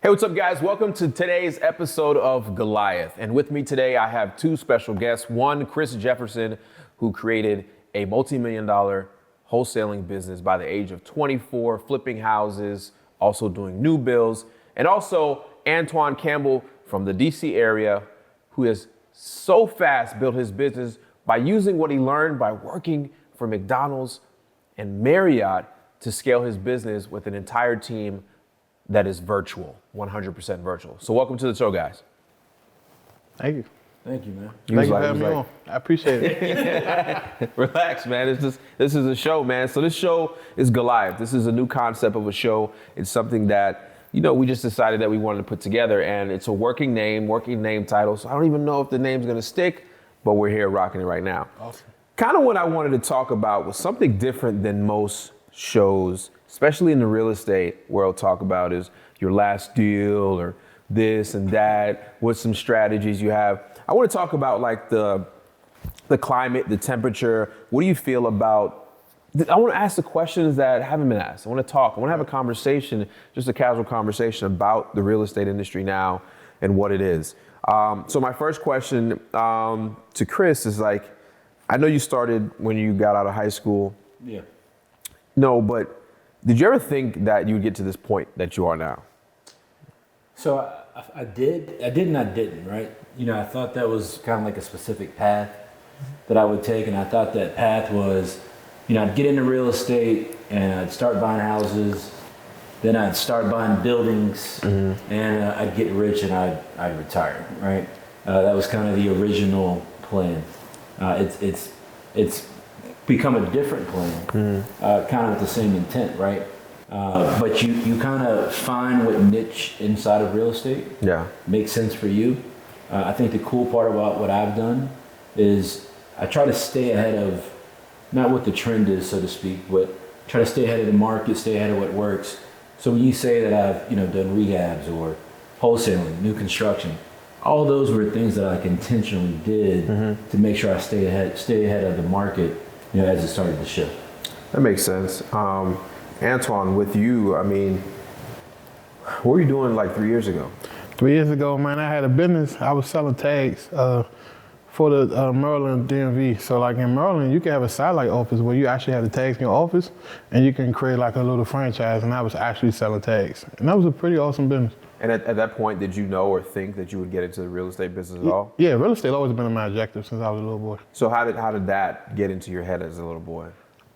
Hey, what's up, guys? Welcome to today's episode of Goliath. And with me today, I have two special guests. One, Chris Jefferson, who created a multi-million-dollar wholesaling business by the age of 24, flipping houses, also doing new builds. And also Antoine Campbell from the DC area, who has so fast built his business by using what he learned by working for McDonald's and Marriott to scale his business with an entire team that is virtual, 100% virtual. So welcome to the show, guys. Thank you. Thank you, man. Thank you for having me on. I appreciate it. Relax, man. This is a show, man. So this show is Goliath. This is a new concept of a show. It's something that, we just decided that we wanted to put together, and it's a working name title. So I don't even know if the name's gonna stick, but we're here rocking it right now. Awesome. Kind of what I wanted to talk about was something different than most shows, especially in the real estate world, talk about is your last deal or this and that, what some strategies you have. I want to talk about like the climate, the temperature. What do you feel about, I want to ask the questions that haven't been asked. I want to talk. I want to have a conversation, just a casual conversation about the real estate industry now and what it is. So my first question to Chris is like, I know you started when you got out of high school. Yeah. No, but did you ever think that you would get to this point that you are now? So I did and I didn't, right? I thought that was kind of like a specific path that I would take, and I thought that path was, I'd get into real estate and I'd start buying houses, then I'd start buying buildings, and I'd get rich and I'd retire, right? That was kind of the original plan. It's become a different plan, kind of with the same intent, right? But you kind of find what niche inside of real estate makes sense for you. I think the cool part about what I've done is I try to stay ahead of, not what the trend is, so to speak, but try to stay ahead of the market, stay ahead of what works. So when you say that I've done rehabs or wholesaling, new construction, all those were things that I intentionally did to make sure I stay ahead of the market, as it started to shift. That makes sense. Antoine, with you, what were you doing like 3 years ago? 3 years ago, man, I had a business. I was selling tags for the Maryland DMV. So like in Maryland, you can have a satellite office where you actually have the tags in your office and you can create like a little franchise, and I was actually selling tags. And that was a pretty awesome business. And at that point, did you know or think that you would get into the real estate business at all? Yeah, real estate always been my objective since I was a little boy. So how did that get into your head as a little boy?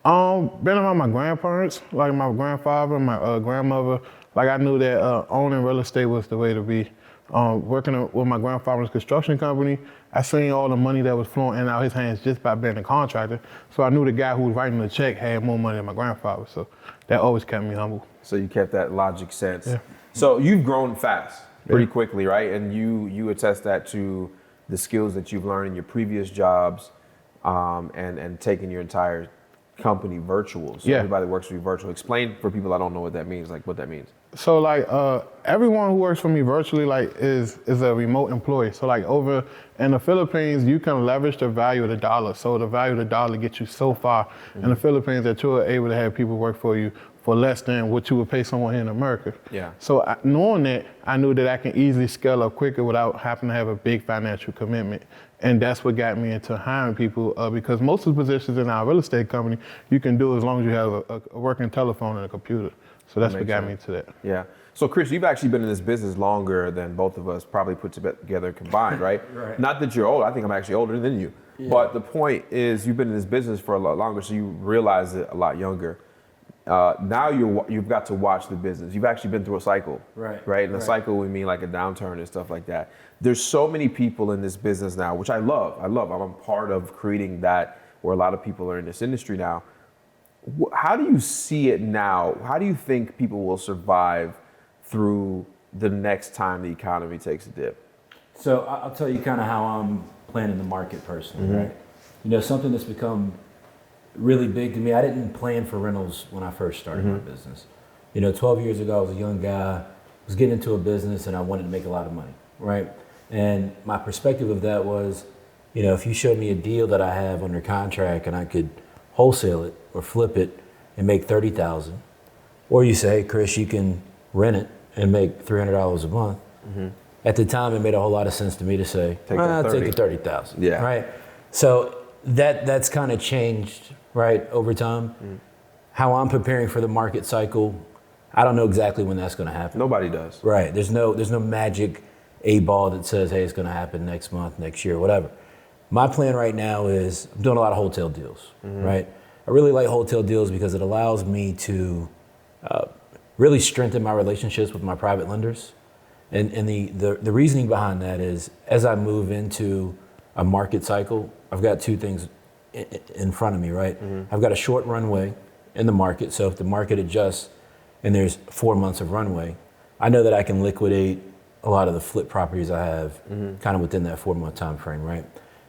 Been around my grandparents, like my grandfather, my grandmother. Like I knew that owning real estate was the way to be. Working with my grandfather's construction company, I seen all the money that was flowing in and out his hands just by being a contractor. So I knew the guy who was writing the check had more money than my grandfather. So that always kept me humble. So you kept that logic sense. Yeah. So you've grown fast, pretty quickly, right? And you attest that to the skills that you've learned in your previous jobs, and taking your entire company virtual. So everybody works for you virtual. Explain for people that don't know what that means, like what that means. So like everyone who works for me virtually is a remote employee. So like over in the Philippines, you can leverage the value of the dollar. So the value of the dollar gets you so far in the Philippines that you're able to have people work for you for less than what you would pay someone here in America. Yeah. So knowing that, I knew that I can easily scale up quicker without having to have a big financial commitment. And that's what got me into hiring people, because most of the positions in our real estate company, you can do as long as you have a working telephone and a computer. So that's what got me into that. Yeah. So Chris, you've actually been in this business longer than both of us probably put together combined, right? Right. Not that you're old. I think I'm actually older than you. Yeah. But the point is you've been in this business for a lot longer, so you realize it a lot younger. Now you've got to watch the business. You've actually been through a cycle, right? And a cycle we mean like a downturn and stuff like that. There's so many people in this business now, which I love. I'm a part of creating that where a lot of people are in this industry now. How do you see it now? How do you think people will survive through the next time the economy takes a dip? So I'll tell you kind of how I'm planning the market personally, right? Something that's become really big to me. I didn't plan for rentals when I first started my business. 12 years ago, I was a young guy, was getting into a business, and I wanted to make a lot of money, right? And my perspective of that was, if you showed me a deal that I have under contract and I could wholesale it or flip it and make $30,000, or you say, hey, Chris, you can rent it and make $300 a month. At the time, it made a whole lot of sense to me to say, Take I'll that take 30. the 30,000. Yeah. Right. So that's kind of changed, right, over time. How I'm preparing for the market cycle, I don't know exactly when that's going to happen. Nobody does. Right. There's no magic A-ball that says, hey, it's going to happen next month, next year, whatever. My plan right now is I'm doing a lot of wholesale deals, right? I really like wholesale deals because it allows me to really strengthen my relationships with my private lenders. And the reasoning behind that is as I move into a market cycle, I've got two things in front of me, right? I've got a short runway in the market. So if the market adjusts and there's 4 months of runway, I know that I can liquidate a lot of the flip properties I have kind of within that 4 month time frame, right?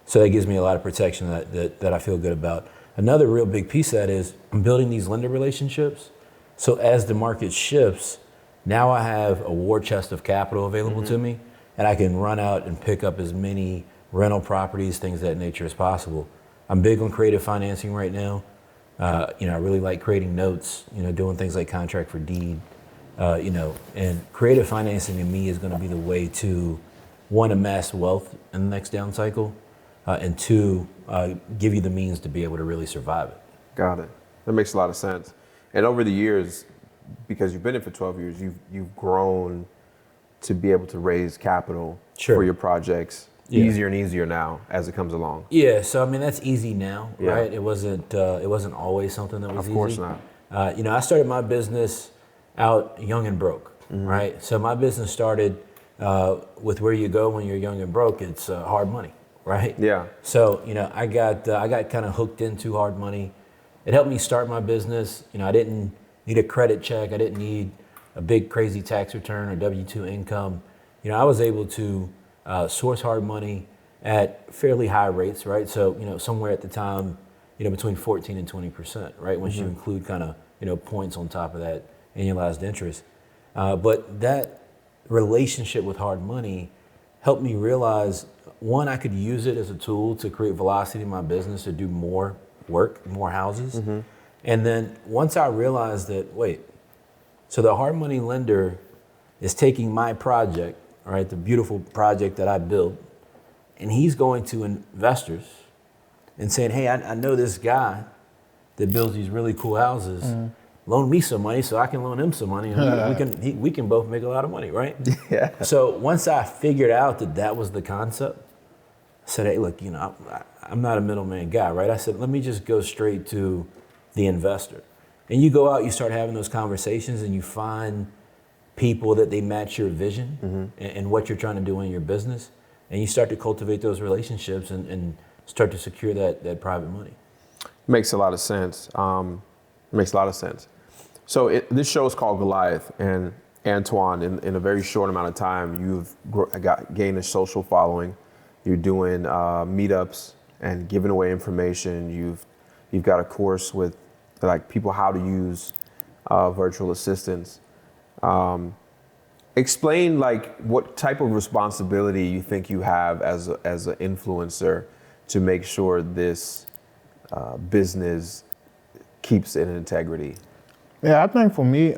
So that gives me a lot of protection that I feel good about. Another real big piece of that is I'm building these lender relationships. So as the market shifts, now I have a war chest of capital available to me, and I can run out and pick up as many rental properties, things of that nature as possible. I'm big on creative financing right now. I really like creating notes, doing things like contract for deed, and creative financing to me is going to be the way to, one, amass wealth in the next down cycle, and two, give you the means to be able to really survive it. Got it. That makes a lot of sense. And over the years, because you've been in for 12 years, you've grown to be able to raise capital for your projects easier and easier now as it comes along. Yeah, so I mean that's easy now, right? It wasn't always something that was easy. Of course not. I started my business out young and broke, right? So my business started with where you go when you're young and broke. It's hard money, right? Yeah. So I got kind of hooked into hard money. It helped me start my business. I didn't need a credit check. I didn't need a big crazy tax return or W-2 income. I was able to source hard money at fairly high rates, right? So somewhere at the time, between 14 and 20%, right? Once you include kind of points on top of that annualized interest. But that relationship with hard money helped me realize, one, I could use it as a tool to create velocity in my business, to do more work, more houses. And then once I realized that, wait, so the hard money lender is taking my project, right, the beautiful project that I built, and he's going to investors and saying, hey, I know this guy that builds these really cool houses. Loan me some money so I can loan him some money, and we can both make a lot of money, right? Yeah. So once I figured out that was the concept, I said, hey, look, I'm not a middleman guy, right? I said, let me just go straight to the investor. And you go out, you start having those conversations, and you find people that they match your vision and what you're trying to do in your business. And you start to cultivate those relationships and start to secure that private money. Makes a lot of sense. Makes a lot of sense. So this show is called Goliath, and Antoine, in a very short amount of time, you've gained a social following. You're doing meetups and giving away information. You've got a course with like people how to use virtual assistants. Explain like what type of responsibility you think you have as an influencer to make sure this business keeps in integrity. Yeah, I think for me,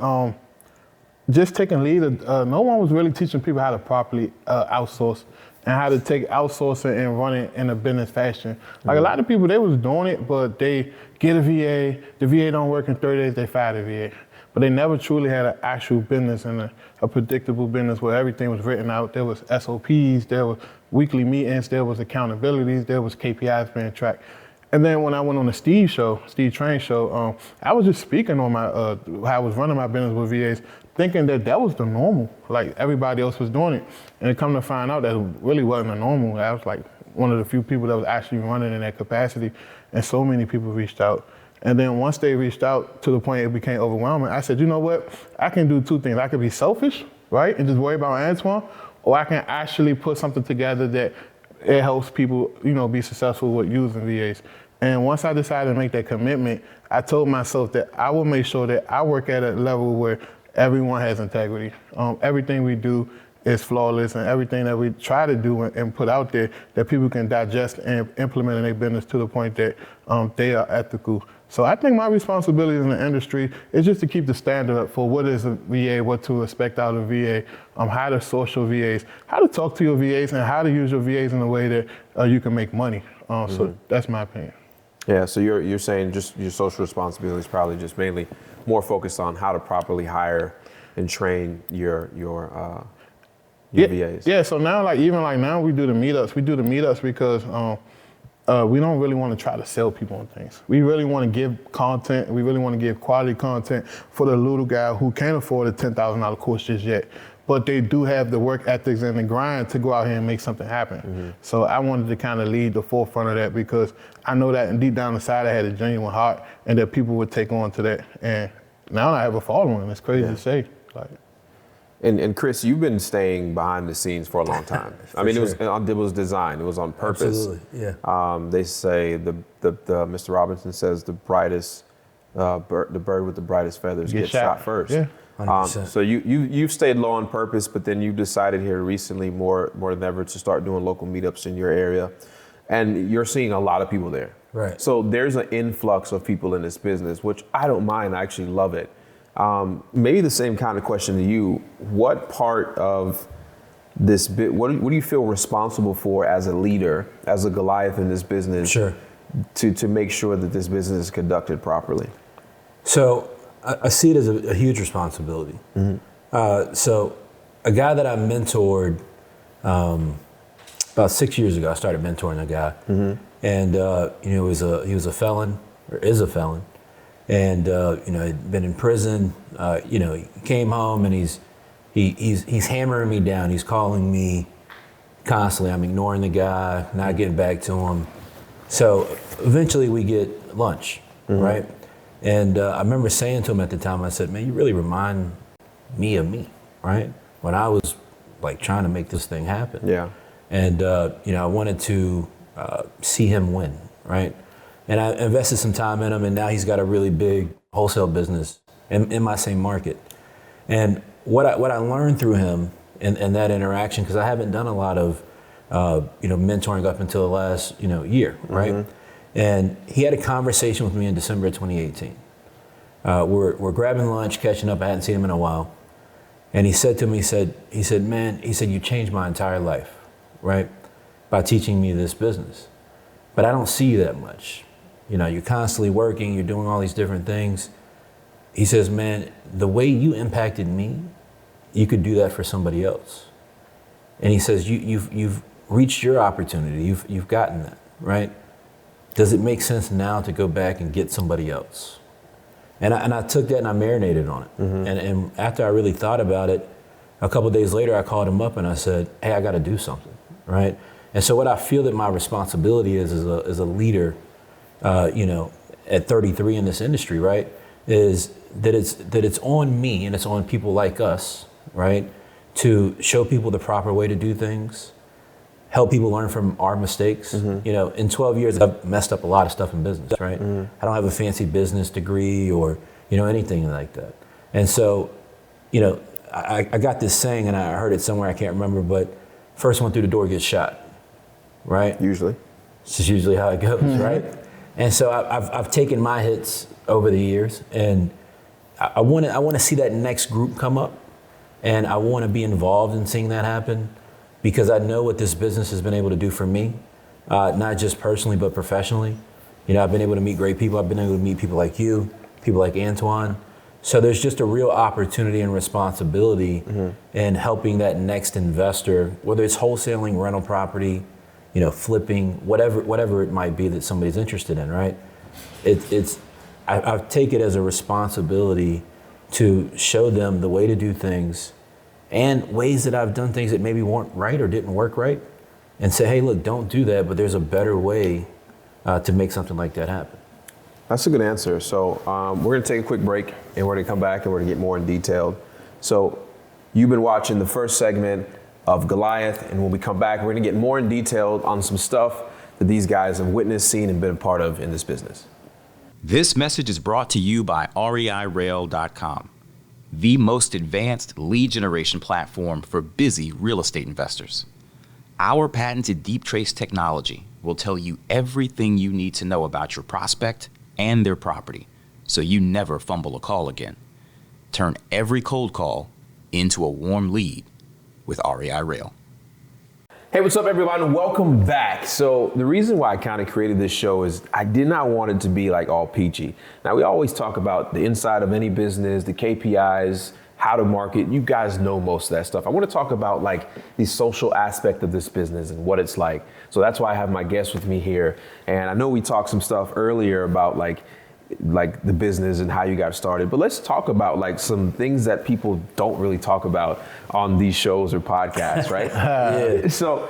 just taking lead, no one was really teaching people how to properly outsource and how to take outsourcing and run it in a business fashion. Like a lot of people, they was doing it, but they get a VA, the VA don't work in 30 days, they fire the VA. But they never truly had an actual business and a predictable business where everything was written out. There was SOPs, there were weekly meetings, there was accountabilities, there was KPIs being tracked. And then when I went on the Steve Train show, I was just speaking on my how I was running my business with VAs, thinking that was the normal, like everybody else was doing it. And it come to find out that it really wasn't the normal. I was like one of the few people that was actually running in that capacity, and so many people reached out. And then once they reached out to the point it became overwhelming, I said, you know what? I can do two things. I could be selfish, right, and just worry about Antoine, or I can actually put something together that it helps people, be successful with using VAs. And once I decided to make that commitment, I told myself that I will make sure that I work at a level where everyone has integrity. Everything we do is flawless, and everything that we try to do and put out there that people can digest and implement in their business to the point that they are ethical. So I think my responsibility in the industry is just to keep the standard up for what is a VA, what to expect out of a VA, how to source your VAs, how to talk to your VAs, and how to use your VAs in a way that you can make money. So that's my opinion. Yeah, so you're saying just your social responsibility is probably just mainly more focused on how to properly hire and train your VAs. Yeah, so now now we do the meetups. We do the meetups because we don't really want to try to sell people on things. We really want to give content. We really want to give quality content for the little guy who can't afford a $10,000 course just yet. But they do have the work ethics and the grind to go out here and make something happen. So I wanted to kind of lead the forefront of that because I know that deep down inside I had a genuine heart and that people would take on to that. And now I have a following. It's crazy to say. And Chris, you've been staying behind the scenes for a long time. I mean, it was designed. It was on purpose. Absolutely, yeah. They say the Mr. Robinson says the brightest the bird with the brightest feathers gets shot first. Yeah. So you've stayed low on purpose, but then you decided here recently more than ever to start doing local meetups in your area, and you're seeing a lot of people there. Right. So there's an influx of people in this business, which I don't mind. I actually love it. Maybe the same kind of question to you. What part of this bit? What do you feel responsible for as a leader, as a Goliath in this business? Sure. To make sure that this business is conducted properly. So I see it as a huge responsibility. So a guy that I mentored about 6 years ago, I started mentoring a guy, and he was a felon or is a felon, and had been in prison. He came home and he's hammering me down. He's calling me constantly. I'm ignoring the guy, not getting back to him. So eventually we get lunch, right? And I remember saying to him at the time, I said, man, you really remind me of me, right? When I was like trying to make this thing happen. Yeah. And, I wanted to see him win, right? And I invested some time in him, and now he's got a really big wholesale business in my same market. And what I learned through him and that interaction, because I haven't done a lot of, mentoring up until the last, year, right? And he had a conversation with me in December of 2018. We're grabbing lunch, catching up. I hadn't seen him in a while. And he said to me, he said, man, you changed my entire life, right? By teaching me this business. But I don't see you that much. You're constantly working, you're doing all these different things. He says, man, the way you impacted me, you could do that for somebody else. And he says, you've reached your opportunity. You've gotten that, right? Does it make sense now to go back and get somebody else? And I took that and I marinated on it. And after I really thought about it, a couple of days later, I called him up and I said, hey, I got to do something, right? And so what I feel that my responsibility is as a leader, at 33 in this industry, right, is that it's on me and it's on people like us, right, to show people the proper way to do things, help people learn from our mistakes. In 12 years, I've messed up a lot of stuff in business, right? I don't have a fancy business degree or, anything like that. And so, I got this saying and I heard it somewhere, I can't remember, but first one through the door gets shot, right? Usually. It's just usually how it goes, right? And so I've taken my hits over the years, and I want to see that next group come up, and I want to be involved in seeing that happen, because I know what this business has been able to do for me, not just personally but professionally. I've been able to meet great people. I've been able to meet people like you, people like Antoine. So there's just a real opportunity and responsibility in helping that next investor, whether it's wholesaling, rental property, flipping, whatever it might be that somebody's interested in, right? I take it as a responsibility to show them the way to do things and ways that I've done things that maybe weren't right or didn't work right, and say, hey, look, don't do that, but there's a better way to make something like that happen. That's a good answer. So we're going to take a quick break, and we're going to come back and we're going to get more in detail. So you've been watching the first segment of Goliath, and when we come back, we're going to get more in detail on some stuff that these guys have witnessed, seen, and been a part of in this business. This message is brought to you by REIRail.com, the most advanced lead generation platform for busy real estate investors. Our patented deep trace technology will tell you everything you need to know about your prospect and their property, so you never fumble a call again. Turn every cold call into a warm lead with REI Rail. Hey, what's up, everyone? Welcome back. So the reason why I kind of created this show is I did not want it to be like all peachy. Now, we always talk about the inside of any business, the KPIs, how to market. You guys know most of that stuff. I want to talk about like the social aspect of this business and what it's like. So that's why I have my guest with me here. And I know we talked some stuff earlier about like the business and how you got started, but let's talk about like some things that people don't really talk about on these shows or podcasts, right? Yeah. So,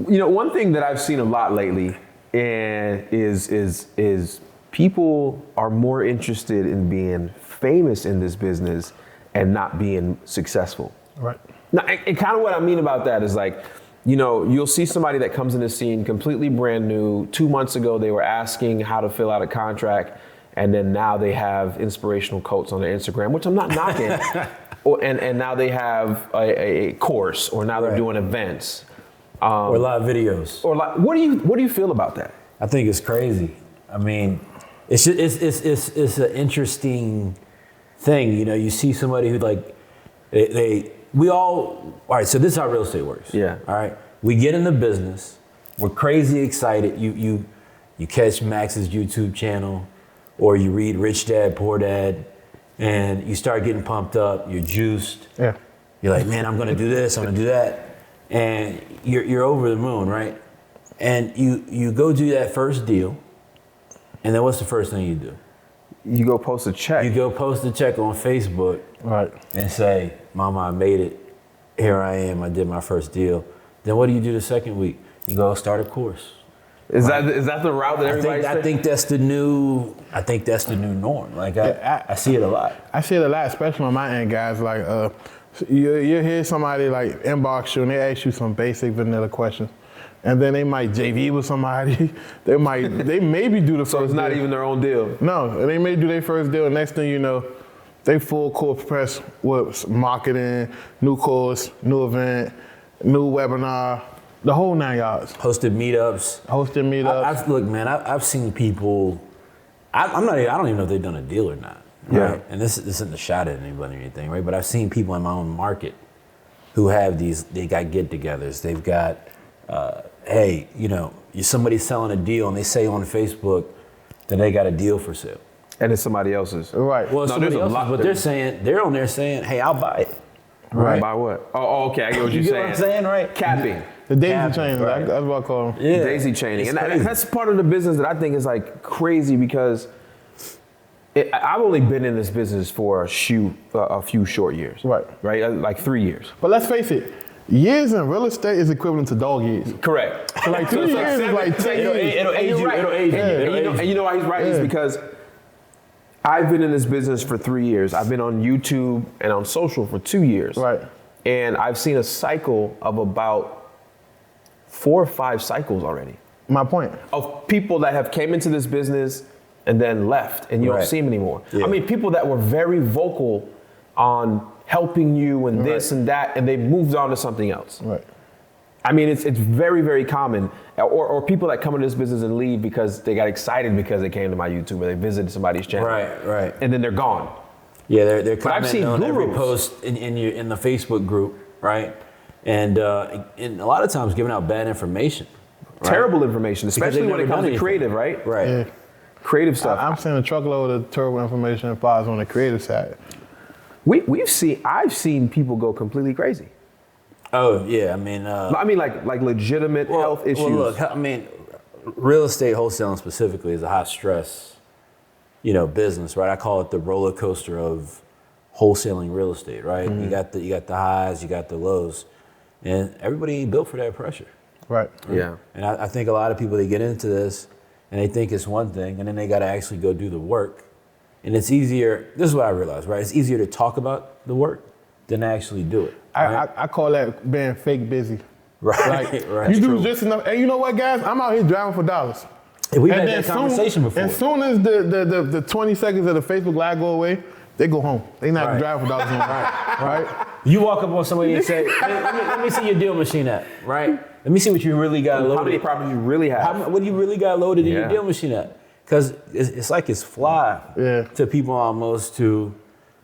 you know, one thing that I've seen a lot lately is people are more interested in being famous in this business and not being successful. Right. Now, and kind of what I mean about that is like, you know, you'll see somebody that comes in the scene completely brand new. 2 months ago, they were asking how to fill out a contract. And then now they have inspirational quotes on their Instagram, which I'm not knocking. and now they have a course, or now they're doing events, or live videos. Or like, what do you feel about that? I think it's crazy. I mean, it's an interesting thing. You know, you see somebody who like we all right. So this is how real estate works. Yeah. All right. We get in the business. We're crazy excited. You catch Max's YouTube channel. Or you read Rich Dad, Poor Dad, and you start getting pumped up, you're juiced. Yeah. You're like, man, I'm gonna do this, I'm gonna do that. And you're over the moon, right? And you go do that first deal, and then what's the first thing you do? You go post a check. You go post a check on Facebook, Right. and say, Mama, I made it. Here I am, I did my first deal. Then what do you do the second week? You go start a course. Is that the route that everybody's I think that's the new norm. Like I see it a lot. I see it a lot, especially on my end, guys. Like, you hear somebody like inbox you and they ask you some basic vanilla questions, and then they might JV with somebody. they maybe do the first. So it's not deal. even their own deal. No, they may do their first deal, and next thing you know, they full court press with marketing, new course, new event, new webinar. The whole 9 yards. Hosted meetups. Look, man, I've seen people. I don't even know if they've done a deal or not. Right? Yeah. And this isn't a shot at anybody or anything, right? But I've seen people in my own market who have these. They got get-togethers. They've got, hey, you know, somebody's selling a deal, and they say on Facebook that they got a deal for sale. And it's somebody else's. Right. Well, somebody else's, but they're on there saying, hey, I'll buy it. Right. By what? Oh, okay. I get what you're You saying. get what I'm saying, right? Capping. The daisy Capping, chain, right. that's what I call them. Yeah. Daisy chaining. It's And crazy. that's part of the business that I think is like crazy because I've only been in this business for a few short years. Right. Right? Like 3 years. But let's face it, years in real estate is equivalent to dog years. Correct. So like 3 years is like 10 years. It'll age you. Right. It'll age you. And you know why he's right? Is because I've been in this business for 3 years. I've been on YouTube and on social for 2 years. Right. And I've seen a cycle of about 4 or 5 cycles already My point. of people that have came into this business and then left, and you don't Right. see them anymore. Yeah. I mean, people that were very vocal on helping you and this and that, and they moved on to something else. Right. I mean, it's very, very common. Or people that come into this business and leave because they got excited because they came to my YouTube or they visited somebody's channel. Right. And then they're gone. Yeah, they're I've seen commenting on every gurus. post in the Facebook group, right? And a lot of times giving out bad information. Right? Terrible information, especially they've when it never comes done to creative, right? Right. Yeah. Creative stuff. I'm seeing a truckload of terrible information as far as on the creative side. I've seen people go completely crazy. Oh yeah, I mean, like legitimate health issues. Well, look, I mean, real estate wholesaling specifically is a high stress, business, right? I call it the roller coaster of wholesaling real estate, right? Mm-hmm. You got the highs, you got the lows, and everybody ain't built for that pressure. Right. Yeah. And I think a lot of people, they get into this and they think it's one thing, and then they got to actually go do the work. And it's easier. This is what I realized, right? It's easier to talk about the work than to actually do it. Right? I call that being fake busy. Right, Like, right. you do True. just enough. And you know what, guys? I'm out here driving for dollars. We've And had then that conversation before. As soon as the 20 seconds of the Facebook Live go away, they go home. They not Right. driving for dollars anymore. Right? You walk up on somebody and say, let me see your deal machine at, right? Let me see what you really got loaded. How many properties you really have? What do you really got loaded in Yeah. your deal machine at? Because it's like it's fly to people almost to,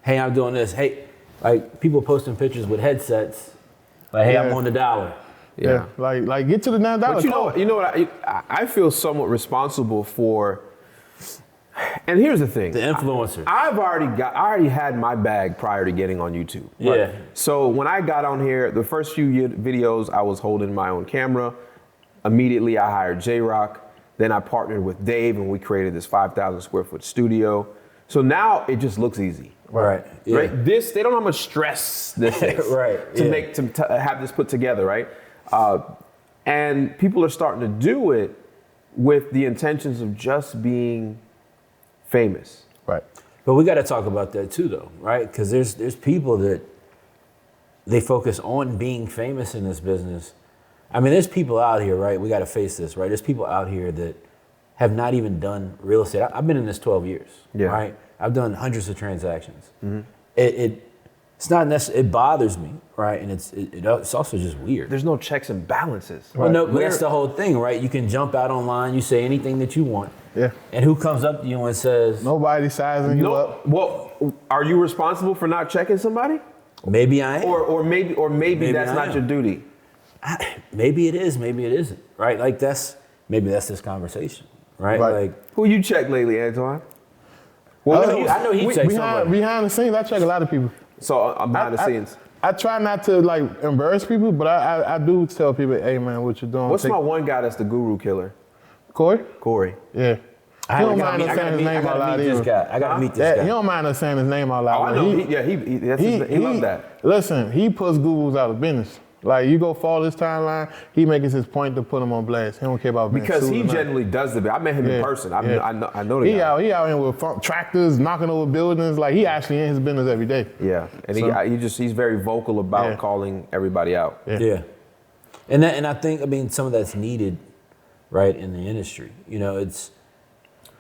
hey, I'm doing this. Hey, like people posting pictures with headsets. Like, hey, I'm on the dollar. Yeah. Like get to the $9. But you know what? I feel somewhat responsible for. And here's the thing: The influencers. I already had my bag prior to getting on YouTube. Yeah. Right? So when I got on here, the first few videos, I was holding my own camera. Immediately, I hired J-Rock. Then I partnered with Dave, and we created this 5,000 square foot studio. So now it just looks easy. Right. Yeah. Right. They don't know how much stress this is. Right. To have this put together. Right. And people are starting to do it with the intentions of just being famous. Right. But we got to talk about that too, though, right? Because there's people that they focus on being famous in this business. I mean, there's people out here, right? We got to face this, right? There's people out here that have not even done real estate. I've been in this 12 years, right? I've done hundreds of transactions. Mm-hmm. It's not necessarily, it bothers me, right? And it's also just weird. There's no checks and balances. Right. Well, no, but that's the whole thing, right? You can jump out online, you say anything that you want. Yeah. And who comes up to you and says, nobody sizing you up. Well, are you responsible for not checking somebody? Maybe I am. Or maybe that's not your duty. Maybe it is, maybe it isn't, right? Like maybe that's this conversation, right? Like, who you checked lately, Antoine? Well, I know he checks somebody. Behind the scenes, I check a lot of people. So behind the scenes. I try not to like embarrass people, but I do tell people, hey man, what you're doing. What's my one guy that's the guru killer? Corey? Yeah. I gotta meet this guy. I gotta meet this guy. He don't mind us saying his name out loud. Oh, I know. He loves that. Listen, he puts gurus out of business. Like, you go follow his timeline, he makes his point to put him on blast. He don't care about being because he generally does the bit. I met him in person. I know the guy. He out here with tractors, knocking over buildings. Like, he actually in his business every day. Yeah, and he's very vocal about calling everybody out. Yeah. And I think, some of that's needed, right, in the industry. You know,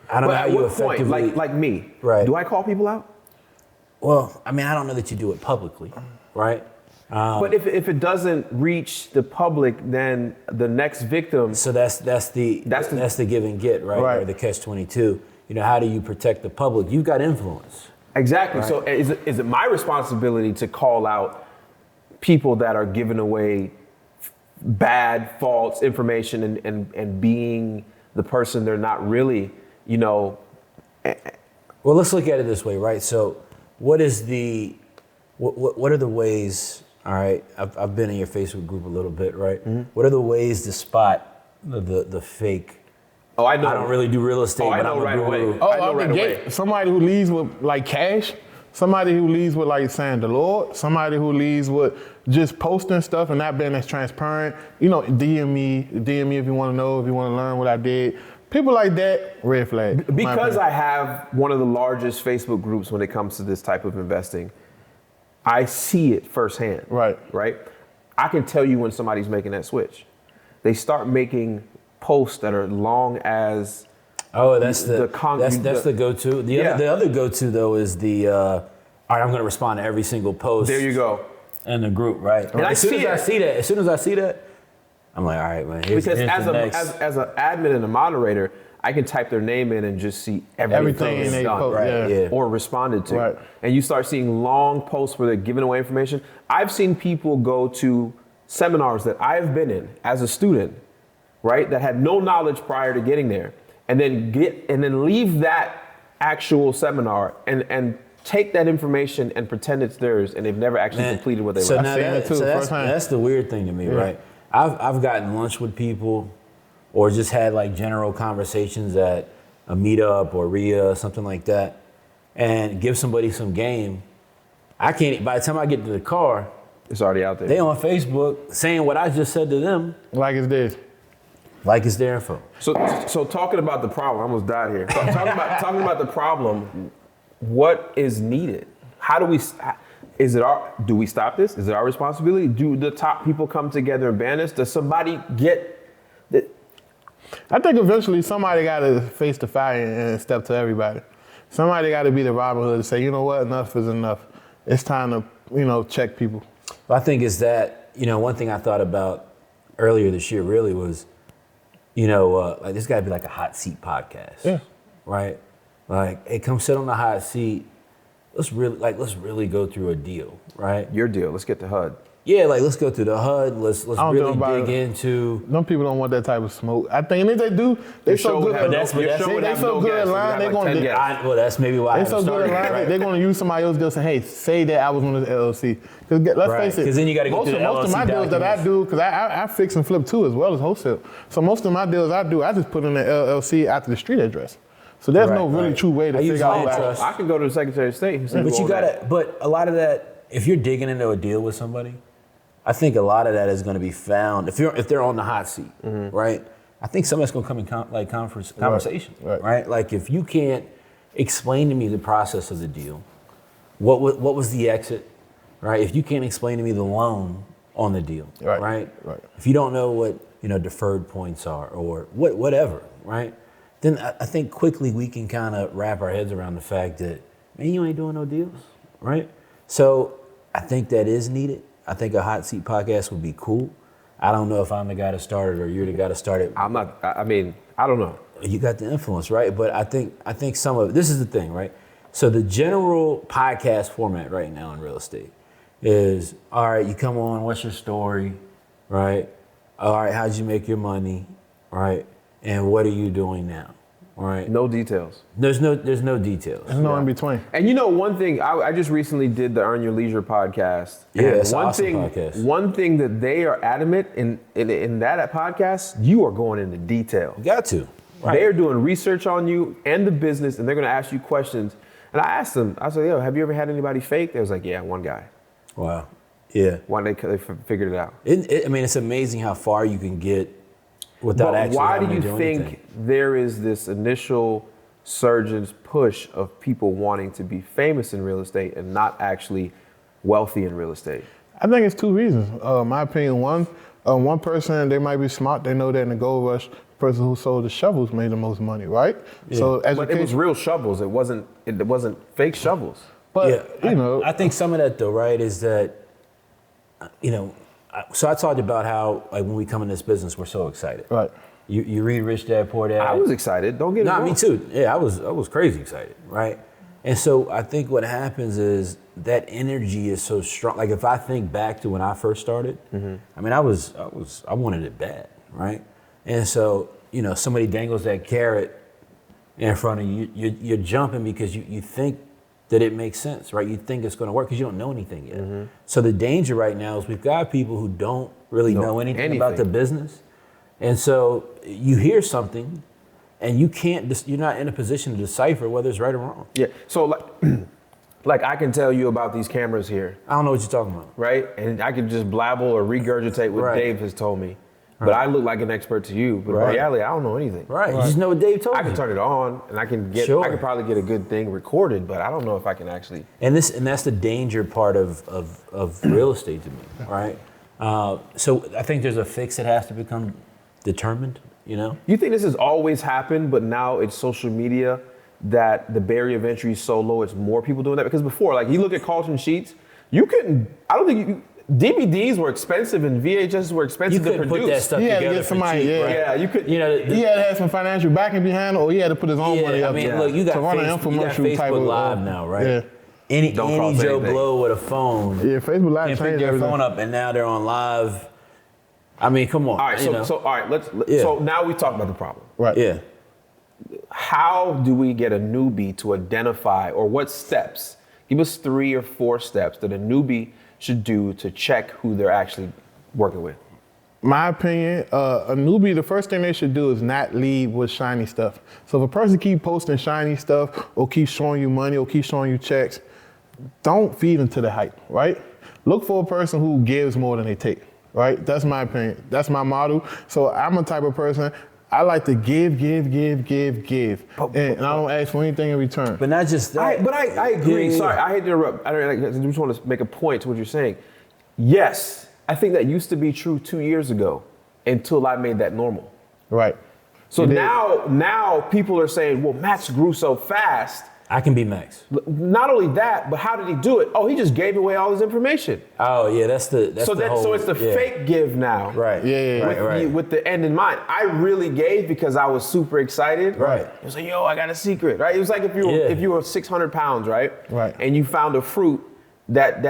I don't know how you effectively... Like me, right? Do I call people out? Well, I don't know that you do it publicly, right? But if it doesn't reach the public, then the next victim. So that's the give and get, right? Or the catch-22. You know, how do you protect the public? You've got influence. Exactly. Right? So is it my responsibility to call out people that are giving away bad, false information and being the person they're not really, you know? Well, let's look at it this way, right? So what are the ways? All right, I've been in your Facebook group a little bit, right? Mm-hmm. What are the ways to spot the fake? Oh, I know. I don't really do real estate, but I'm a guru. Away. Somebody who leads with like cash, somebody who leads with like saying the Lord, somebody who leads with just posting stuff and not being as transparent. You know, DM me if you want to know, if you want to learn what I did. People like that, red flag. Because I have one of the largest Facebook groups when it comes to this type of investing, I see it firsthand. Right. I can tell you when somebody's making that switch. They start making posts that are long as. Oh, that's the go-to. The other go-to though is all right, I'm going to respond to every single post. There you go. In the group, right? And as soon as I see that, I'm like, all right, man. Here's as an admin and a moderator, I can type their name in and just see everything that's done, or responded to. Right. And you start seeing long posts where they're giving away information. I've seen people go to seminars that I've been in as a student, right, that had no knowledge prior to getting there, and then leave that actual seminar and take that information and pretend it's theirs, and they've never actually completed what they were. That's the weird thing to me, right? I've gotten lunch with people, or just had like general conversations at a meetup or RIA, something like that, and give somebody some game. I can't. By the time I get to the car, it's already out there. They on Facebook saying what I just said to them, like it's theirs. Like it's their info. So talking about the problem, I almost died here. Talking about the problem, what is needed? How do we? Do we stop this? Is it our responsibility? Do the top people come together and ban this? Does somebody get? I think eventually somebody got to face the fire and step to everybody. Somebody got to be the Robin Hood to say, you know what, enough is enough. It's time to, check people. Well, I think it's that, one thing I thought about earlier this year really was, like this got to be like a hot seat podcast. Yeah. right? Like, hey, come sit on the hot seat. Let's really go through a deal, right? Your deal. Let's get to HUD. Yeah, like let's go through the HUD. Let's don't really know about dig into. Them people don't want that type of smoke. I think, and if they do, they so good at lying. They're going to. Well, that's maybe why. They so good at lying. They're going to use somebody else deal. Say, hey, say that I was on this LLC. Because let's face it. Because then you got to go through the LLC Most of my deals that I do, because I fix and flip too, as well as wholesale. So most of my deals I do, I just put in the LLC after the street address. So there's no really true way to figure out that. I can go to the Secretary of State and say, but you gotta. But a lot of that, if you're digging into a deal with somebody, I think a lot of that is going to be found if they're on the hot seat, right? I think somebody's going to come in conversation, right? Like if you can't explain to me the process of the deal, what was the exit, right? If you can't explain to me the loan on the deal, right? If you don't know what deferred points are or whatever, right? Then I think quickly we can kind of wrap our heads around the fact that, man, you ain't doing no deals, right? So I think that is needed. I think a hot seat podcast would be cool. I don't know if I'm the guy to start it or you're the guy to start it. I'm not. I mean, I don't know. You got the influence, right? But I think some of this is the thing, right? So the general podcast format right now in real estate is, all right, you come on, what's your story, right? All right, how'd you make your money, right? And what are you doing now? All right. No details. There's no details. There's no in between. And one thing, I just recently did the Earn Your Leisure podcast. Yeah, it's one an awesome thing, podcast. One thing that they are adamant in that podcast, you are going into detail. You got to. Right. They're doing research on you and the business, and they're going to ask you questions. And I asked them, I said, yo, have you ever had anybody fake? They was like, yeah, one guy. Wow. Yeah. Why they figured it out. I mean, it's amazing how far you can get without actually why having do to you do think anything. there is this initial surge's push of people wanting to be famous in real estate and not actually wealthy in real estate? I think it's two reasons. My opinion, one person, they might be smart. They know that in the gold rush, the person who sold the shovels made the most money, right? Yeah. So but it was real shovels. It wasn't fake shovels. But I think some of that though, right, is that so I talked about how like when we come in this business, we're so excited. Right. You read Rich Dad Poor Dad. I was excited. Don't get me wrong. Me too. Yeah, I was crazy excited, right? And so I think what happens is that energy is so strong. Like if I think back to when I first started, I mean, I wanted it bad, right? And so somebody dangles that carrot in front of you, you're jumping because you think that it makes sense, right? You think it's going to work because you don't know anything yet. So the danger right now is we've got people who don't really know anything about the business. And so you hear something and you're not in a position to decipher whether it's right or wrong. Yeah. So like I can tell you about these cameras here, I don't know what you're talking about. right? And I can just blabble or regurgitate what Dave has told me. But I look like an expert to you. But in reality, I don't know anything. Right. You just know what Dave told you. I can turn it on and I can probably get a good thing recorded, but I don't know if I can actually. And that's the danger part of real estate to me, right? So I think there's a fix that has to become determined, You think this has always happened, but now it's social media that the barrier of entry is so low, it's more people doing that? Because before, like you look at Carlton Sheets, DVDs were expensive and VHS were expensive to produce. Put that stuff had to together get somebody. You could. He had to have some financial backing behind, or he had to put his own money up. I mean, look, you got Facebook Live now, right? Yeah. Any Joe Blow with a phone. Yeah, Facebook Live can pick their phone up, and now they're on live. I mean, come on. All right, so all right, so now we talk about the problem. Right. Yeah. How do we get a newbie to identify, or what steps? Give us 3 or 4 steps that a newbie should do to check who they're actually working with. My opinion, a newbie, the first thing they should do is not lead with shiny stuff. So if a person keep posting shiny stuff or keep showing you money or keep showing you checks, don't feed into the hype, right? Look for a person who gives more than they take, right? That's my opinion. That's my model. So I'm a type of person, I like to give. And I don't ask for anything in return. But not just that. I agree. Yeah. Sorry, I hate to interrupt. I just want to make a point to what you're saying. Yes, I think that used to be true 2 years ago until I made that normal. Right. So now people are saying, well, Max grew so fast. I can be Max. Not only that, but how did he do it? Oh, he just gave away all his information. Oh yeah, that's the whole, so it's the fake give now. Right. Yeah. With the end in mind. I really gave because I was super excited. Right. It was like, yo, I got a secret, right? It was like if you were 600 pounds, right? Right. And you found a fruit that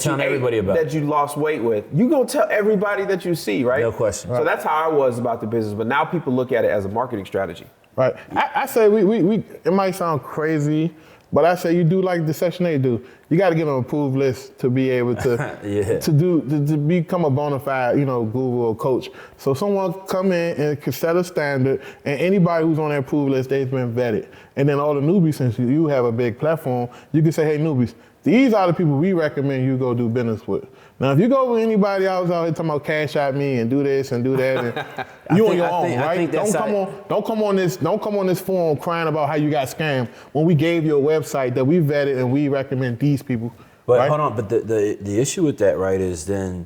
telling you ate, everybody about. that you lost weight with. You gonna tell everybody that you see, right? No question. So that's how I was about the business. But now people look at it as a marketing strategy. Right. I say we it might sound crazy, but I say you do like the Section 8 do. You got to get on an approved list to be able to to become a bona fide, guru or coach. So someone come in and can set a standard, and anybody who's on that approved list, they've been vetted. And then all the newbies, since you have a big platform, you can say, hey, newbies, these are the people we recommend you go do business with. Now, if you go with anybody else out here talking about cash out me and do this and do that, and you on your own, right? Don't come on this forum crying about how you got scammed when we gave you a website that we vetted and we recommend these people. But right? hold on, but the issue with that, right, is then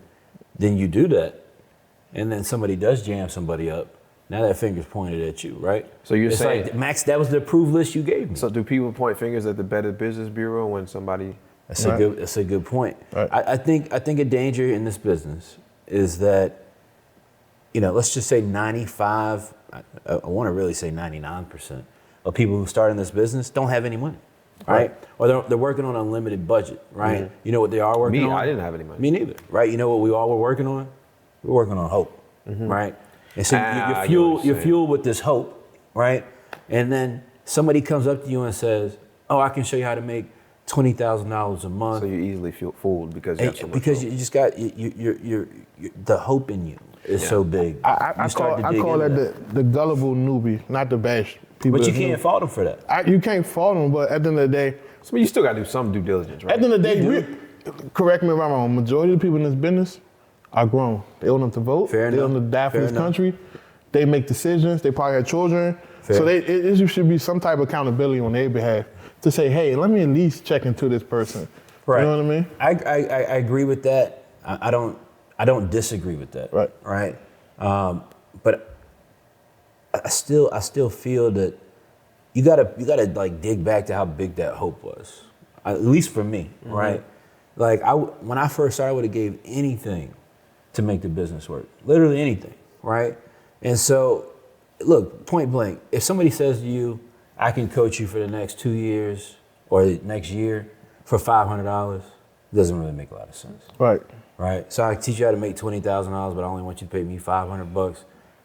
you do that, and then somebody does jam somebody up. Now that finger's pointed at you, right? So you're it's saying, like, Max, that was the approved list you gave me. So do people point fingers at the Better Business Bureau when somebody? That's a good point. Right. I think a danger in this business is that, let's just say 95, I want to really say 99% of people who start in this business don't have any money, right? Or they're working on an unlimited budget, right? Mm-hmm. You know what they are working on? I didn't have any money. Me neither, right? You know what we all were working on? We're working on hope, right? And so you're fueled with this hope, right? And then somebody comes up to you and says, oh, I can show you how to make $20,000 a month. So you easily feel fooled because you have so much because hope. you just got the hope in you is so big. I call that the gullible newbie, not the bash people. But you can't fault them for that. You can't fault them, but at the end of the day, So you still got to do some due diligence, right? at the end of the day, correct me if I'm wrong, majority of the people in this business are grown. They old enough to vote. Fair they enough. old enough to die for Fair this enough. country. They make decisions. They probably have children. Fair. So it should be some type of accountability on their behalf to say, hey, let me at least check into this person. Right. You know what I mean? I agree with that. I don't disagree with that. Right. Right. But I still feel that you gotta like dig back to how big that hope was. At least for me, right? Like when I first started, I would have gave anything to make the business work. Literally anything, right? And so, look, point blank, if somebody says to you, I can coach you for the next 2 years or the next year for $500, it doesn't really make a lot of sense. Right. Right? So I teach you how to make $20,000, but I only want you to pay me $500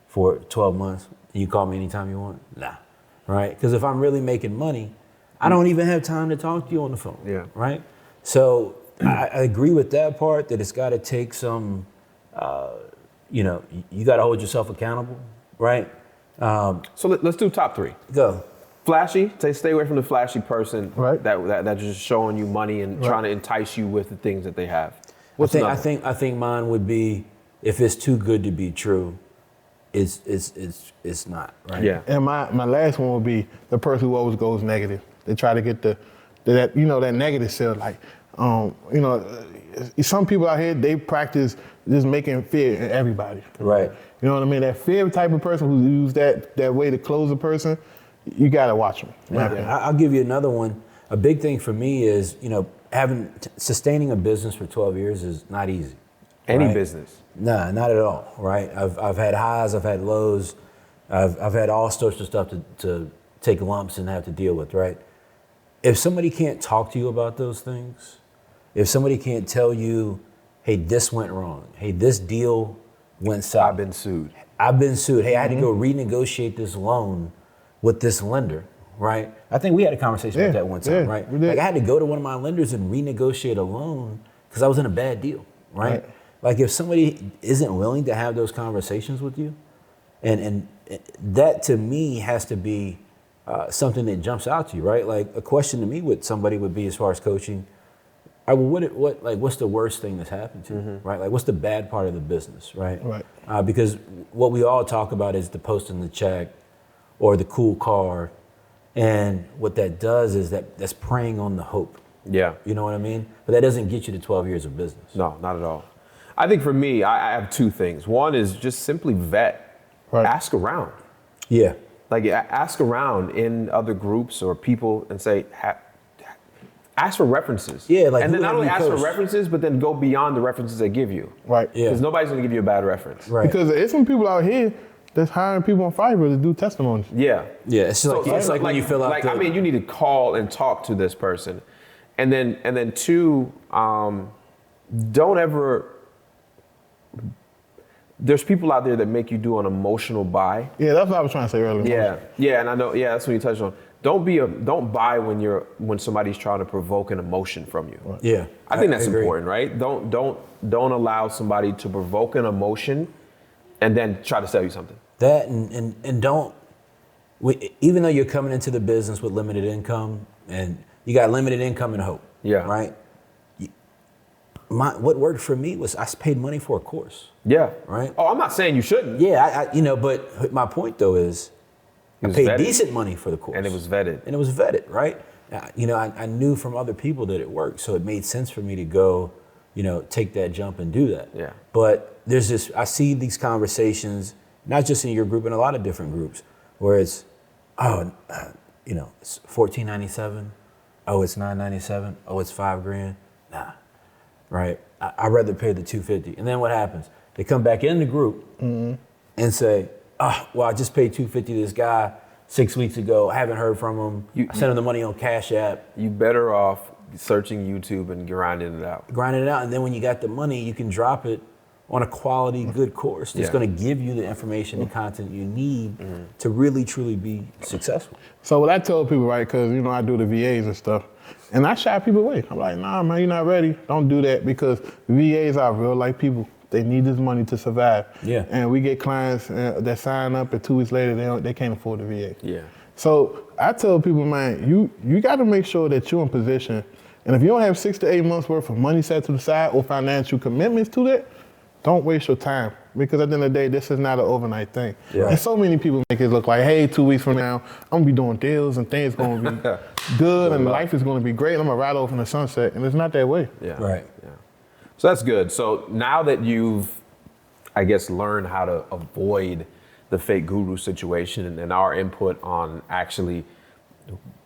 for 12 months, and you call me anytime you want? Nah. Right? Because if I'm really making money, I don't even have time to talk to you on the phone. Yeah. Right? So I agree with that part, that it's got to take some, you got to hold yourself accountable, right? So let's do top three. Go. Flashy, stay away from the flashy person Right. that's just showing you money and trying to entice you with the things that they have. What's I another? think mine would be, if it's too good to be true, it's not, right? Yeah. And my last one would be the person who always goes negative. They try to get that negative sale. Like, some people out here, they practice just making fear in everybody. Right. You know what I mean? That fear type of person who use that way to close a person, you gotta watch them. I'll give you another one. A big thing for me is, sustaining a business for 12 years is not easy. Any right? business. Nah, not at all, right? I've had highs, I've had lows, I've had all sorts of stuff to take lumps and have to deal with, right? If somebody can't talk to you about those things, if somebody can't tell you, hey, this went wrong, hey, this deal went south. I've been sued. Hey, I had to go renegotiate this loan with this lender, right? I think we had a conversation about that one time, right? we did. Like I had to go to one of my lenders and renegotiate a loan because I was in a bad deal, right? Like if somebody isn't willing to have those conversations with you, and that to me has to be something that jumps out to you, right? Like a question to me with somebody would be, as far as coaching, what's the worst thing that's happened to you, right? Like what's the bad part of the business, right? Right. Because what we all talk about is the posting the check or the cool car, and what that does is that's preying on the hope. Yeah. You know what I mean? But that doesn't get you to 12 years of business. No, not at all. I think for me, I have two things. One is just simply vet. Right. Ask around. Yeah. Like ask around in other groups or people and say, ask for references. Yeah, like, and then who not have only you ask for coached? references, but then go beyond the references they give you. Right. Yeah. Because nobody's gonna give you a bad reference. Right. Because there's some people out here that's hiring people on Fiverr to do testimonies. Yeah. Yeah, it's like when you fill out like, I mean, you need to call and talk to this person. And then two, don't ever, there's people out there that make you do an emotional buy. Yeah, that's what I was trying to say earlier. Yeah, and I know, that's what you touched on. Don't buy when somebody's trying to provoke an emotion from you. Right. Yeah. I think that's agree. important, right? Don't allow somebody to provoke an emotion and then try to sell you something. That and don't, even though you're coming into the business with limited income and you got limited income and hope. Yeah. Right? What worked for me was I paid money for a course. Yeah. Right? Oh, I'm not saying you shouldn't. Yeah, but my point though is I was paid vetted. decent money for the course. And it was vetted. And it was vetted, right? I knew from other people that it worked, so it made sense for me to go, take that jump and do that. Yeah. But I see these conversations, not just in your group, in a lot of different groups, where it's, it's $14.97. Oh, it's $9.97. Oh, it's $5,000. Nah, right? I'd rather pay the $250. And then what happens? They come back in the group and say, well, I just paid $250 to this guy 6 weeks ago. I haven't heard from him. I sent him the money on Cash App. You better off searching YouTube and grinding it out. Grinding it out, and then when you got the money, you can drop it on a quality, good course that's Yeah. going to give you the information and content you need to really, truly be successful. So what I tell people, right, because, I do the VAs and stuff, and I shy people away. I'm like, nah, man, you're not ready. Don't do that, because VAs are real life people. They need this money to survive. Yeah. And we get clients that sign up, and 2 weeks later, they can't afford the VA. Yeah. So I tell people, man, you got to make sure that you're in position. And if you don't have 6 to 8 months worth of money set to the side or financial commitments to that, don't waste your time, because at the end of the day, this is not an overnight thing. Yeah. And so many people make it look like, hey, 2 weeks from now, I'm gonna be doing deals and things gonna be good and life is gonna be great. I'm gonna ride off in the sunset, and it's not that way. Yeah. Right. Yeah. So that's good. So now that you've, I guess, learned how to avoid the fake guru situation and our input on actually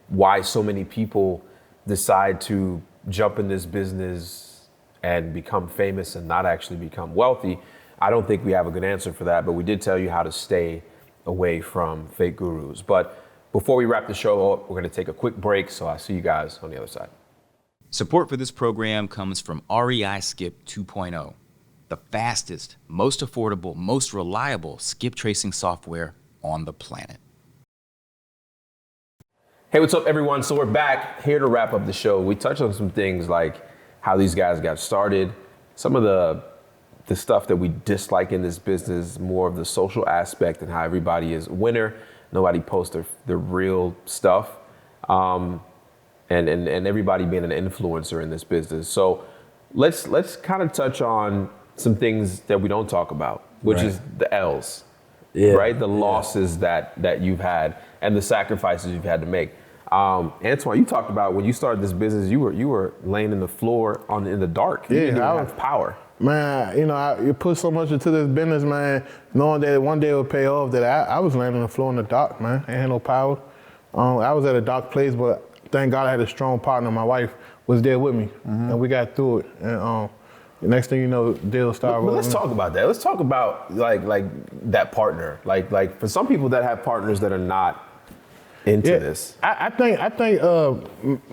why so many people decide to jump in this business and become famous and not actually become wealthy, I don't think we have a good answer for that, but we did tell you how to stay away from fake gurus. But before we wrap the show up, we're going to take a quick break, so I'll see you guys on the other side. Support for this program comes from REI Skip 2.0, the fastest, most affordable, most reliable skip tracing software on the planet. Hey, what's up, everyone? So we're back here to wrap up the show. We touched on some things like how these guys got started, some of the stuff that we dislike in this business, more of the social aspect and how everybody is a winner. Nobody posts their real stuff, and everybody being an influencer in this business. So let's kind of touch on some things that we don't talk about, which is the L's, right? The losses that you've had and the sacrifices you've had to make. Antoine, you talked about when you started this business, you were laying in the floor in the dark. You didn't even have power. Man, you put so much into this business, man, knowing that one day it would pay off, that I was laying on the floor in the dark, man. I had no power. I was at a dark place, but thank God I had a strong partner. My wife was there with me, and we got through it. And the next thing you know, deals started rolling. But let's talk about that. Let's talk about like that partner. Like for some people that have partners that are not into this. I think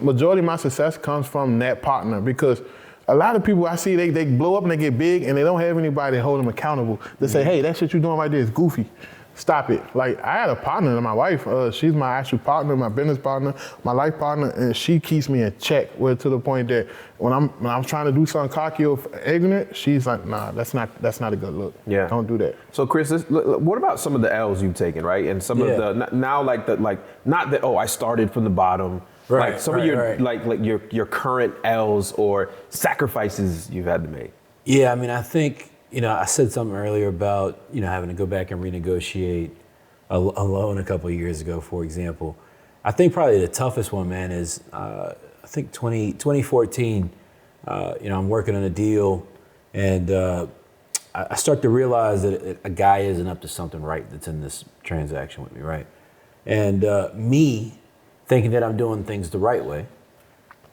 majority of my success comes from that partner, because a lot of people I see, they blow up and they get big and they don't have anybody to hold them accountable. They say, hey, that shit you're doing right there is goofy. Stop it. Like, I had a partner, my wife, she's my actual partner, my business partner, my life partner, and she keeps me in check, to the point that when I'm trying to do something cocky or ignorant, she's like, nah, that's not a good look. Yeah. Don't do that. So Chris, what about some of the L's you've taken, right? And some of the now not that I started from the bottom. Right. Like some of your your current L's or sacrifices you've had to make. Yeah, I mean, I think, I said something earlier about, having to go back and renegotiate a loan a couple of years ago, for example. I think probably the toughest one, man, is I think 2014, I'm working on a deal, and I start to realize that a guy isn't up to something right that's in this transaction with me, right? And me thinking that I'm doing things the right way,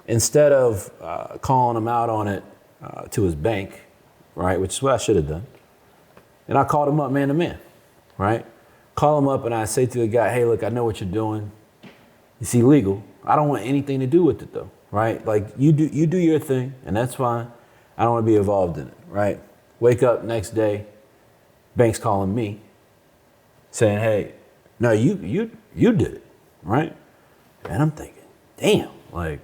instead of calling him out on it to his bank, right, which is what I should have done. And I called him up man to man, right? Call him up and I say to the guy, hey, look, I know what you're doing. It's illegal. I don't want anything to do with it though, right? Like you do your thing and that's fine. I don't want to be involved in it, right? Wake up next day, bank's calling me saying, hey, no, you did it, right? And I'm thinking, damn, like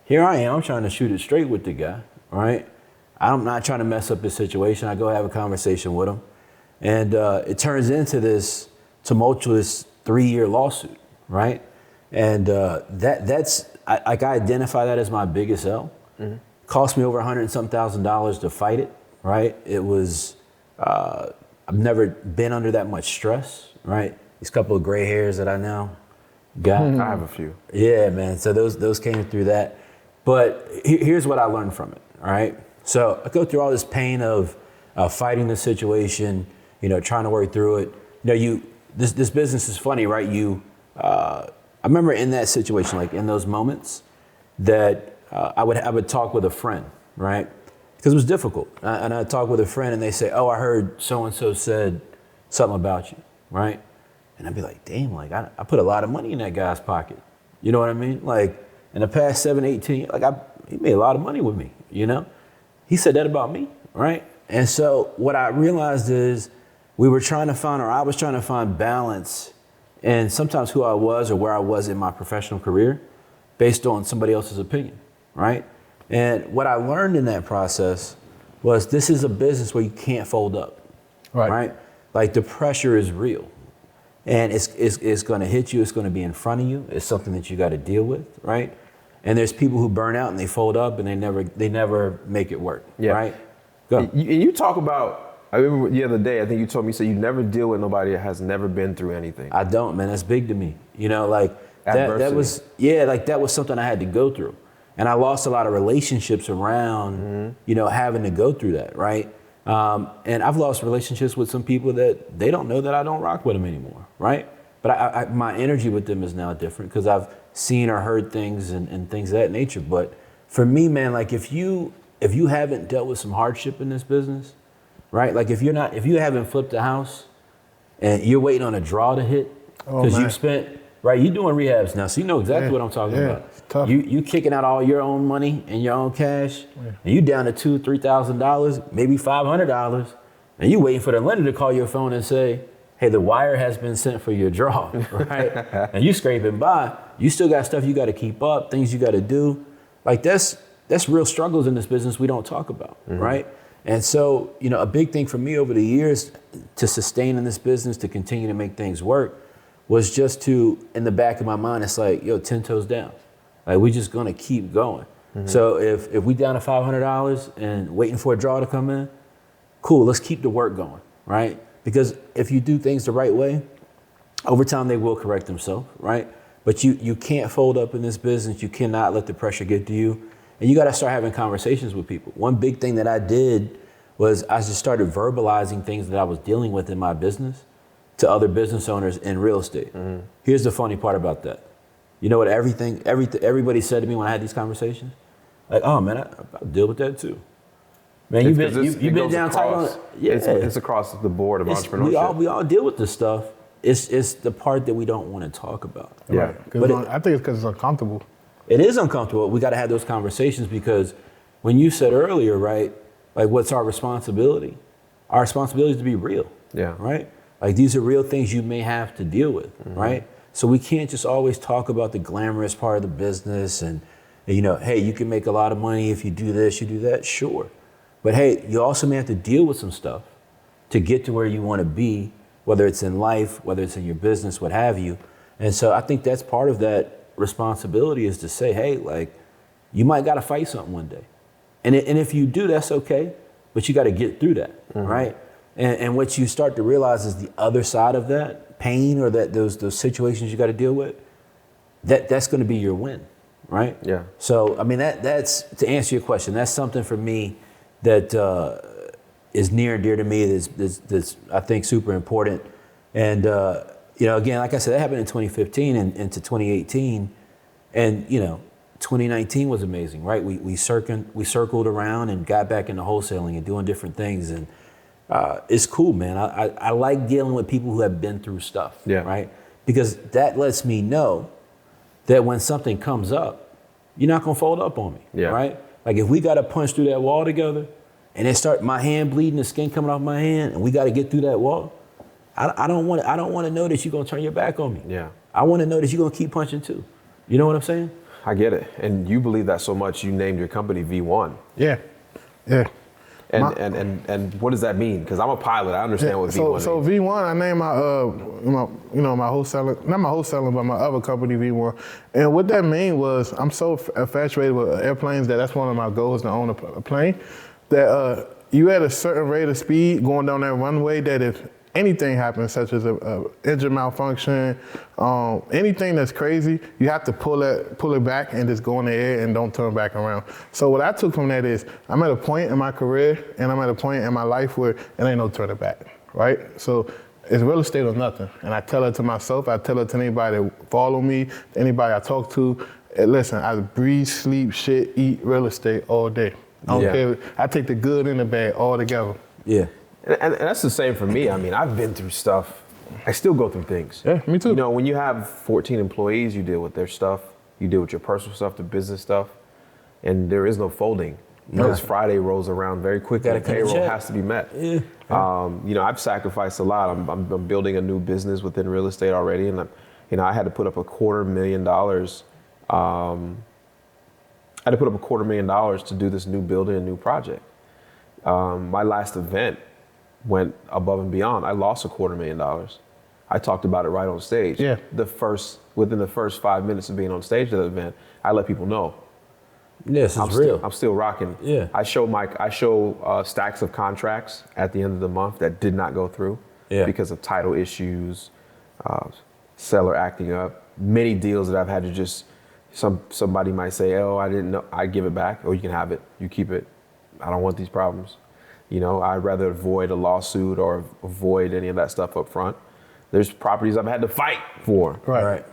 here I am trying to shoot it straight with the guy, right? I'm not trying to mess up his situation. I go have a conversation with him. And it turns into this tumultuous 3-year lawsuit, right? And that's I identify that as my biggest L. Mm-hmm. Cost me over $100 and some thousand to fight it, right? It was, I've never been under that much stress, right? These couple of gray hairs that I now got. I have a few. Yeah, man. So those came through that. But here's what I learned from it, all right? So I go through all this pain of fighting the situation, trying to work through it. This business is funny, right? I remember in that situation, like in those moments, that I would talk with a friend, right? Because it was difficult. And I'd talk with a friend and they say, oh, I heard so-and-so said something about you, right? And I'd be like, damn, like I put a lot of money in that guy's pocket. You know what I mean? Like in the past 7, 18, like he made a lot of money with me, He said that about me, right? And so what I realized is I was trying to find balance in sometimes who I was or where I was in my professional career based on somebody else's opinion, right? And what I learned in that process was this is a business where you can't fold up, right? Like the pressure is real and it's going to hit you. It's going to be in front of you. It's something that you got to deal with, right? And there's people who burn out and they fold up and they never make it work, right? Go. You talk about, I remember the other day, I think you told me, so you never deal with nobody that has never been through anything. I don't, man. That's big to me. Like that was something I had to go through. And I lost a lot of relationships around, having to go through that, right? And I've lost relationships with some people that they don't know that I don't rock with them anymore, right? But my energy with them is now different because I've seen or heard things and things of that nature. But for me, man, like if you haven't dealt with some hardship in this business, right? Like if you haven't flipped a house and you're waiting on a draw to hit because you spent, right? You're doing rehabs now, so you know exactly what I'm talking about. It's tough. You kicking out all your own money and your own cash, and you down to $2,000-$3,000, maybe $500, and you waiting for the lender to call your phone and say, hey, the wire has been sent for your draw, right? And you scraping by. You still got stuff you got to keep up, things you got to do. Like that's real struggles in this business we don't talk about, right? And so, a big thing for me over the years to sustain in this business, to continue to make things work, was just to, in the back of my mind, it's like, 10 toes down. Like we just gonna keep going. So if we down to $500 and waiting for a draw to come in, cool, let's keep the work going, right? Because if you do things the right way, over time they will correct themselves, right? But you can't fold up in this business. You cannot let the pressure get to you. And you got to start having conversations with people. One big thing that I did was I just started verbalizing things that I was dealing with in my business to other business owners in real estate. Here's the funny part about that. You know what everybody said to me when I had these conversations? Like, oh man, I deal with that too. Man, you've been down tight on it. Yeah. It's across the board of entrepreneurship. We all deal with this stuff. It's the part that we don't want to talk about. Yeah. But I think it's because it's uncomfortable. It is uncomfortable. We got to have those conversations because when you said earlier, right, like what's our responsibility? Our responsibility is to be real. Yeah. Right? Like these are real things you may have to deal with, right? So we can't just always talk about the glamorous part of the business and, hey, you can make a lot of money if you do this, you do that, sure. But hey, you also may have to deal with some stuff to get to where you want to be, whether it's in life, whether it's in your business, what have you. And so I think that's part of that responsibility is to say, hey, like you might got to fight something one day. And if you do, that's okay, but you got to get through that, right? And what you start to realize is the other side of that pain or those situations you got to deal with, that's going to be your win, right? Yeah. So, I mean, that's to answer your question, that's something for me that is near and dear to me, that's I think super important. And again, like I said, that happened in 2015 and into 2018. And, 2019 was amazing, right? We circled around and got back into wholesaling and doing different things. And it's cool, man. I like dealing with people who have been through stuff, right? Because that lets me know that when something comes up, you're not going to fold up on me, right? Like if we got to punch through that wall together and it start my hand bleeding, the skin coming off my hand, and we got to get through that wall, I don't want to know that you're going to turn your back on me. Yeah. I want to know that you're going to keep punching too. You know what I'm saying? I get it. And you believe that so much, you named your company V1. Yeah. Yeah. And what does that mean? Because I'm a pilot. I understand what V1 So means. V1, I named my wholesaling, not my wholesaling, but my other company V1. And what that mean was I'm so infatuated with airplanes that's one of my goals to own a plane. That you at a certain rate of speed going down that runway that if anything happens, such as a engine malfunction, anything that's crazy, you have to pull it back and just go in the air and don't turn back around. So what I took from that is I'm at a point in my career and I'm at a point in my life where it ain't no turning back, right? So it's real estate or nothing. And I tell it to myself, I tell it to anybody that follow me, anybody I talk to. Listen, I breathe, sleep, shit, eat real estate all day. I don't care. I take the good and the bad all together. Yeah. And that's the same for me. I mean, I've been through stuff. I still go through things. Yeah, me too. When you have 14 employees, you deal with their stuff. You deal with your personal stuff, the business stuff. And there is no folding. Because Friday rolls around very quickly. The payroll has to be met. Yeah. I've sacrificed a lot. I'm building a new business within real estate already. And, I had to put up $250,000. I had to put up $250,000 to do this new building, a new project. My last event went above and beyond. I lost $250,000. I talked about it right on stage. Yeah. Within the first 5 minutes of being on stage at the event, I let people know. Yes, it's real. I'm still rocking. Yeah. I show stacks of contracts at the end of the month that did not go through because of title issues, seller acting up. Many deals that I've had to just somebody might say, "Oh, I didn't know." I give it back. "Oh, you can have it. You keep it. I don't want these problems." I'd rather avoid a lawsuit or avoid any of that stuff up front. There's properties I've had to fight for, Right.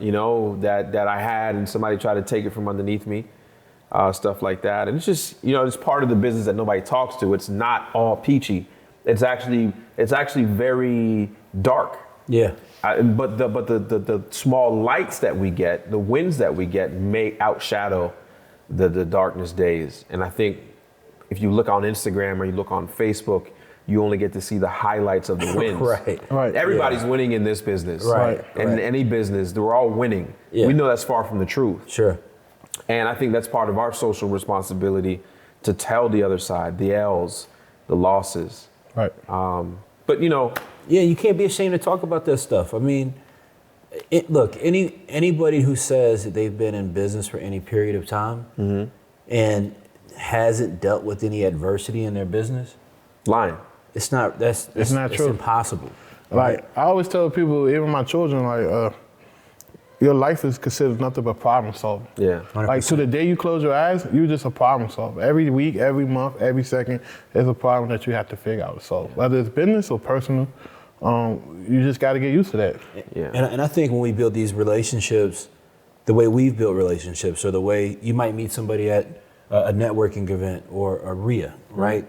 That I had and somebody tried to take it from underneath me, stuff like that. And it's just, it's part of the business that nobody talks to. It's not all peachy. It's actually very dark. Yeah. But the small lights that we get, the wins that we get may outshadow the darkness days. And I think if you look on Instagram or you look on Facebook, you only get to see the highlights of the wins. Right. Everybody's winning in this business. Right. And in any business, they're all winning. Yeah. We know that's far from the truth. Sure. And I think that's part of our social responsibility to tell the other side, the L's, the losses. Right. But Yeah, you can't be ashamed to talk about that stuff. I mean, look, anybody who says that they've been in business for any period of time and hasn't dealt with any adversity in their business, lying. it's not true. It's impossible. Like I always tell people, even my children, like your life is considered nothing but problem solving. Yeah. 100%. Like to the day you close your eyes, you're just a problem solver. Every week, every month, every second, there's a problem that you have to figure out to solve. Whether it's business or personal, you just got to get used to that. Yeah. And I think when we build these relationships, the way we've built relationships, or the way you might meet somebody at a networking event or a RIA, right?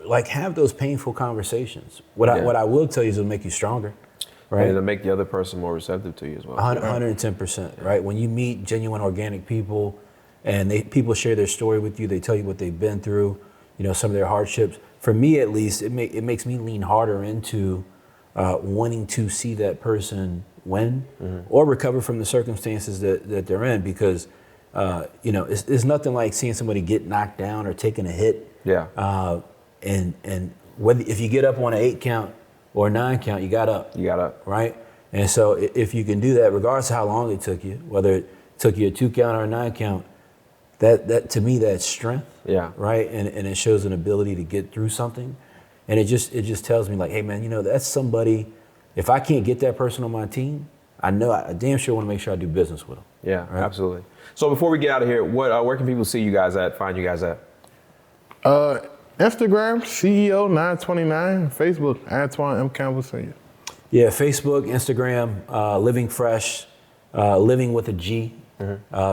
Like have those painful conversations. What I will tell you is it'll make you stronger, right? And it'll make the other person more receptive to you as well. 110%, right? When you meet genuine organic people and people share their story with you, they tell you what they've been through, some of their hardships. For me at least, it makes me lean harder into wanting to see that person win or recover from the circumstances that they're in, because it's nothing like seeing somebody get knocked down or taking a hit. Yeah. And whether if you get up on an 8 count or a 9 count, you got up. You got up. Right? And so if you can do that, regardless of how long it took you, whether it took you a 2 count or a 9 count, that to me, that's strength. Yeah. Right? And it shows an ability to get through something. And it just tells me like, hey man, that's somebody, if I can't get that person on my team, I damn sure want to make sure I do business with them. Yeah, right? Absolutely. So before we get out of here, where can people see you guys at, find you guys at? Instagram, CEO929, Facebook, Antoine M. Campbell Sr. Yeah, Facebook, Instagram, Living Fresh, Living with a G,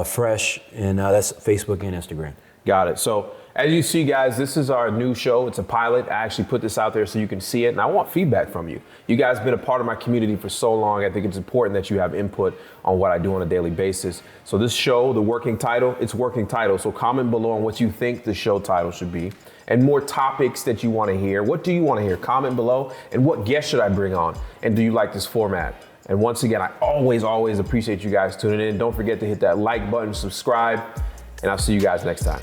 Fresh, and that's Facebook and Instagram. Got it. So as you see, guys, this is our new show. It's a pilot. I actually put this out there so you can see it, and I want feedback from you. You guys have been a part of my community for so long. I think it's important that you have input on what I do on a daily basis. So this show, the working title, it's working title. So comment below on what you think the show title should be and more topics that you want to hear. What do you want to hear? Comment below. And what guest should I bring on? And do you like this format? And once again, I always appreciate you guys tuning in. Don't forget to hit that like button, subscribe, and I'll see you guys next time.